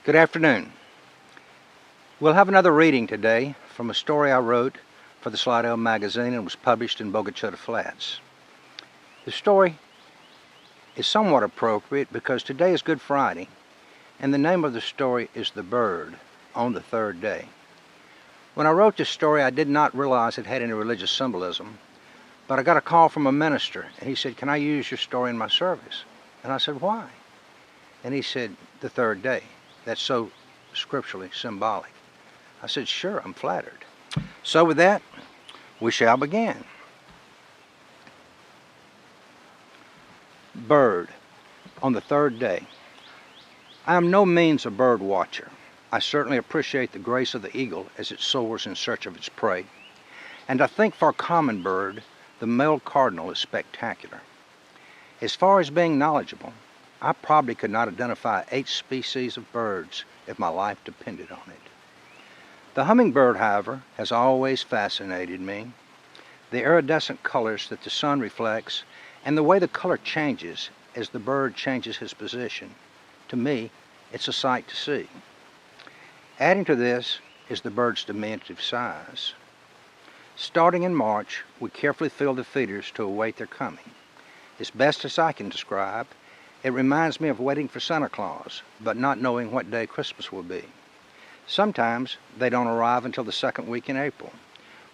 Good afternoon. We'll have another reading today from a story I wrote for the Slidell magazine and was published in Bogota Flats. The story is somewhat appropriate because today is Good Friday, and the name of the story is The Bird on the Third Day. When I wrote this story, I did not realize it had any religious symbolism, but I got a call from a minister, and he said, "Can I use your story in my service?" And I said, "Why?" And he said, "The third day. That's so scripturally symbolic." I said, "Sure, I'm flattered." So with that, we shall begin. Bird on the third day. I am no means a bird watcher. I certainly appreciate the grace of the eagle as it soars in search of its prey. And I think for a common bird, the male cardinal is spectacular. As far as being knowledgeable, I probably could not identify 8 species of birds if my life depended on it. The hummingbird, however, has always fascinated me. The iridescent colors that the sun reflects and the way the color changes as the bird changes his position, to me, it's a sight to see. Adding to this is the bird's diminutive size. Starting in March, we carefully fill the feeders to await their coming. As best as I can describe, it reminds me of waiting for Santa Claus, but not knowing what day Christmas will be. Sometimes they don't arrive until the second week in April.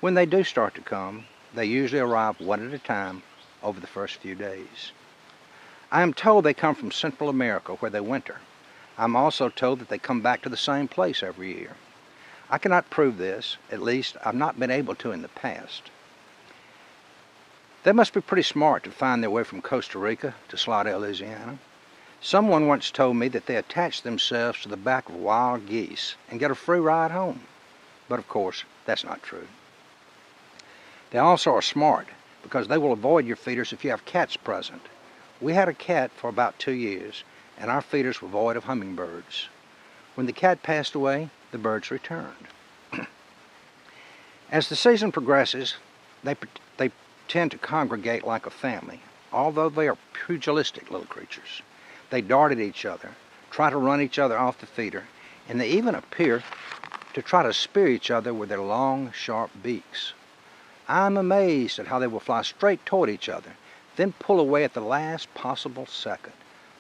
When they do start to come, they usually arrive one at a time over the first few days. I am told they come from Central America where they winter. I'm also told that they come back to the same place every year. I cannot prove this, at least I've not been able to in the past. They must be pretty smart to find their way from Costa Rica to Slidell, Louisiana. Someone once told me that they attach themselves to the back of wild geese and get a free ride home. But of course, that's not true. They also are smart because they will avoid your feeders if you have cats present. We had a cat for about 2 years, and our feeders were void of hummingbirds. When the cat passed away, the birds returned. As the season progresses, they tend to congregate like a family, although they are pugilistic little creatures. They dart at each other, try to run each other off the feeder, and they even appear to try to spear each other with their long, sharp beaks. I'm amazed at how they will fly straight toward each other, then pull away at the last possible second,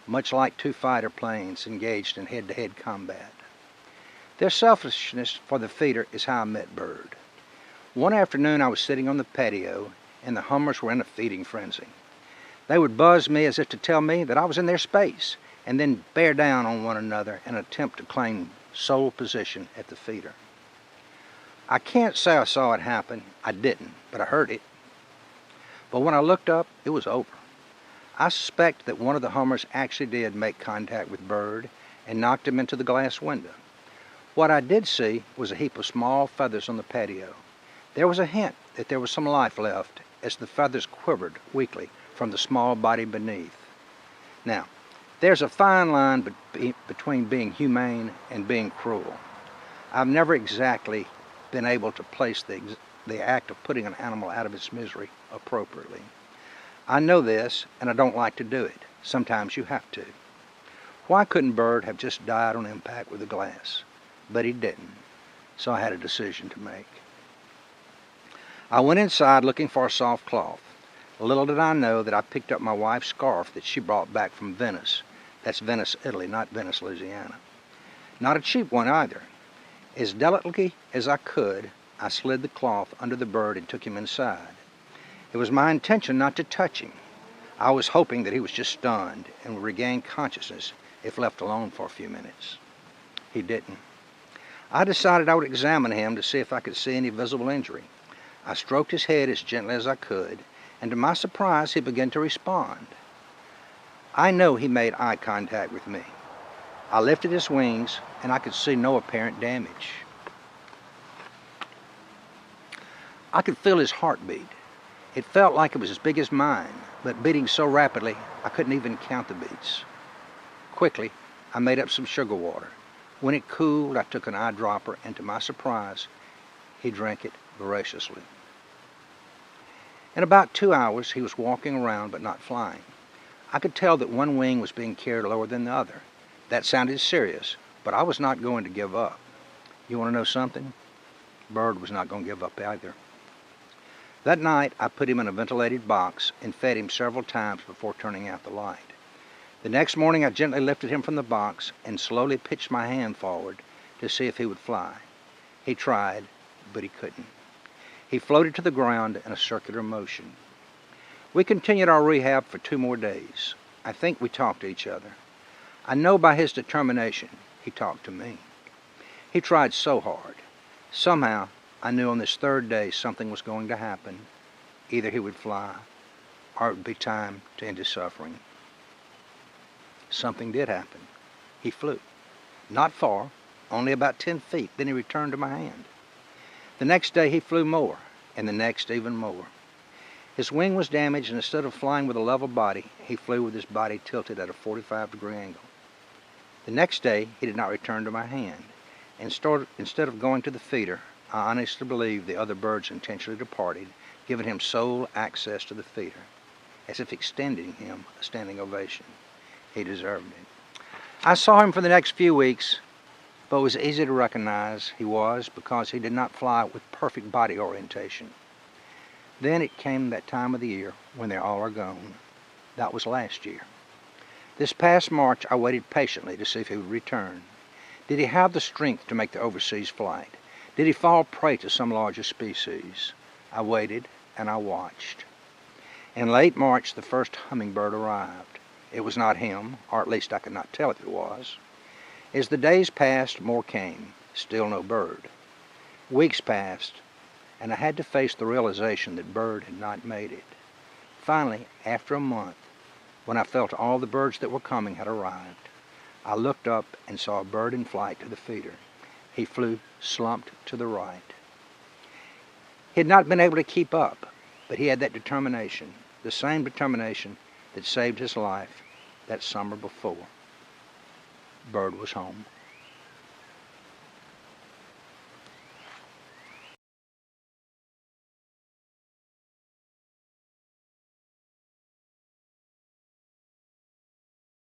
much like 2 fighter planes engaged in head-to-head combat. Their selfishness for the feeder is how I met Bird. One afternoon I was sitting on the patio, and the hummers were in a feeding frenzy. They would buzz me as if to tell me that I was in their space, and then bear down on one another and attempt to claim sole position at the feeder. I can't say I saw it happen. I didn't, but I heard it. But when I looked up, it was over. I suspect that one of the hummers actually did make contact with Bird and knocked him into the glass window. What I did see was a heap of small feathers on the patio. There was a hint that there was some life left as the feathers quivered weakly from the small body beneath. Now, there's a fine line between being humane and being cruel. I've never exactly been able to place the act of putting an animal out of its misery appropriately. I know this, and I don't like to do it. Sometimes you have to. Why couldn't Bird have just died on impact with the glass? But he didn't, so I had a decision to make. I went inside looking for a soft cloth. Little did I know that I picked up my wife's scarf that she brought back from Venice. That's Venice, Italy, not Venice, Louisiana. Not a cheap one either. As delicately as I could, I slid the cloth under the bird and took him inside. It was my intention not to touch him. I was hoping that he was just stunned and would regain consciousness if left alone for a few minutes. He didn't. I decided I would examine him to see if I could see any visible injury. I stroked his head as gently as I could, and to my surprise, he began to respond. I know he made eye contact with me. I lifted his wings, and I could see no apparent damage. I could feel his heartbeat. It felt like it was as big as mine, but beating so rapidly, I couldn't even count the beats. Quickly, I made up some sugar water. When it cooled, I took an eyedropper, and to my surprise, he drank it voraciously. In about 2 hours, he was walking around but not flying. I could tell that one wing was being carried lower than the other. That sounded serious, But I was not going to give up. You want to know something? Bird was not going to give up either. That night, I put him in a ventilated box and fed him several times before turning out the light. The next morning, I gently lifted him from the box and slowly pitched my hand forward to see if he would fly. He tried, but he couldn't. He floated to the ground in a circular motion. We continued our rehab for 2 more days. I think we talked to each other. I know by his determination he talked to me. He tried so hard. Somehow, I knew on this 3rd day something was going to happen. Either he would fly, or it would be time to end his suffering. Something did happen. He flew. Not far, only about 10 feet, then he returned to my hand. The next day he flew more, and the next even more. His wing was damaged, and instead of flying with a level body, he flew with his body tilted at a 45-degree angle. The next day he did not return to my hand. Instead of going to the feeder, I honestly believe the other birds intentionally departed, giving him sole access to the feeder, as if extending him a standing ovation. He deserved it. I saw him for the next few weeks, but it was easy to recognize he was because he did not fly with perfect body orientation. Then it came that time of the year when they all are gone. That was last year. This past March, I waited patiently to see if he would return. Did he have the strength to make the overseas flight? Did he fall prey to some larger species? I waited and I watched. In late March, the first hummingbird arrived. It was not him, or at least I could not tell if it was. As the days passed, more came. Still no bird. Weeks passed, and I had to face the realization that bird had not made it. Finally, after a month, when I felt all the birds that were coming had arrived, I looked up and saw a bird in flight to the feeder. He flew slumped to the right. He had not been able to keep up, but he had that determination, the same determination that saved his life that summer before. Bird was home.